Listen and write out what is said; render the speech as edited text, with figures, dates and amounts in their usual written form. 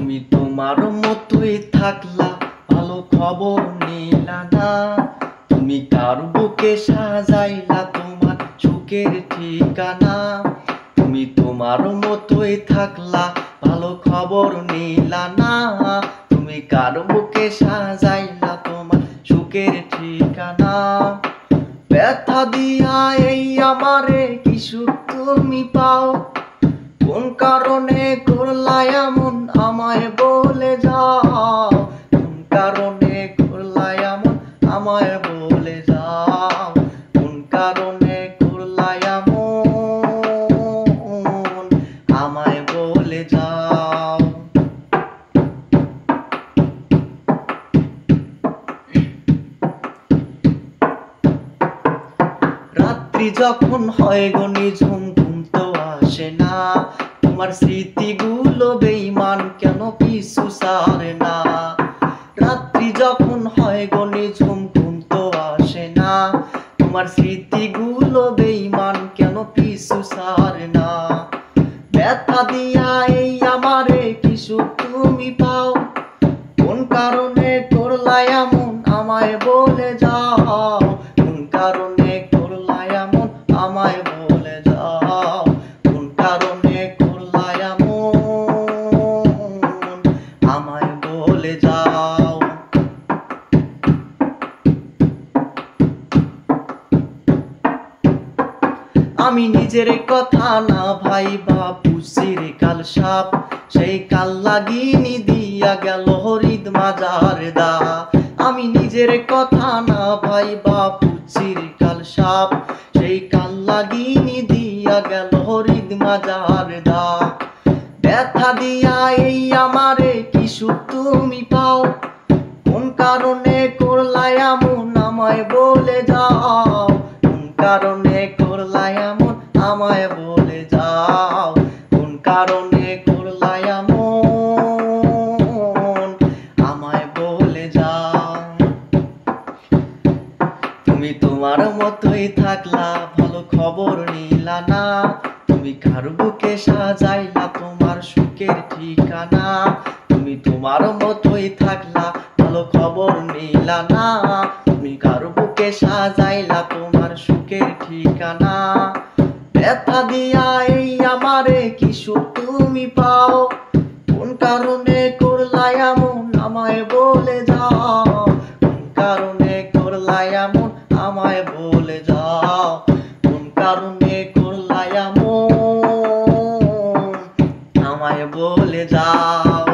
তুমি তোমার মতোই থাকলা, ভালো খবর নিলা না। তুমি কার বুকে সাজাইলা তোমার সুখের ঠিকানা। তুমি তোমার মতোই থাকলা, ভালো খবর নিলা না। তুমি কার বুকে সাজাইলা তোমার সুখের ঠিকানা। ব্যথা দিয়া এই আমারে কি সুখ তুমি পাও, কোন কারণে করলা এমন আমায় বলে যাও। কোন কারণে করলা এমন আমায় বলে যাও। কোন কারণে করলা এমন আমায় বলে যাও। রাত্রি যখন হয় গো নিঝুম, ঘুম তো আসে না। তোমার স্মৃতিগুলো বেঈমান, কেন পিছু ছাড়ে না। রাত্রি যখন হয় গো নিঝুম, ঘুম তো আসে না। তোমার স্মৃতিগুলো বেঈমান, কেন পিছু ছাড়ে না। ব্যথা দিয়া এই আমারে কি সুখ তুমি পাও, কোন কারণে করলা এমন আমায় বলে যাও। কোন কারণে করলা এমন আমায় বলে যাও। কোন কারণে করলা এমন আমায় বলে যাও। আমি নিজের কথা না ভাইবা পুষি রে কাল সাপ, সেই কাল লাগিনি দিয়া গেল হরিদ মাজার দা। আমি নিজের কথা না ভাইবা পুষি রে কাল সাপ, সেই কাল লাগিনি দিয়া গেল হরিদ মাজার দা। ব্যথা দিয়া এই আমারে কি সুখ তুমি পাও, কোন কারণে করলা এমন আমায় বলে যাও। কোন কারণে করলা এমন আমায় বলে যাও। কোন কারণে করলা এমন আমায় বলে যাও। তুমি তোমার মতোই থাকলা, ভালো খবর নিলা না। তুমি কার বুকে সাজাইলা তোমার সুখের ঠিকানা। তুমি তোমার মতোই থাকলা, ভালো খবর নিলা না। তুমি কার বুকে সাজাইলা তোমার সুখের ঠিকানা। ব্যথা দিয়া এই আমারে কি সুখ তুমি পাও, কোন কারণে করলা এমন আমায় বলে যাও। কোন কারণে করলা এমন আমায় বলে যাও। কোন কারণে করলা এমন আমায় বলে যাও।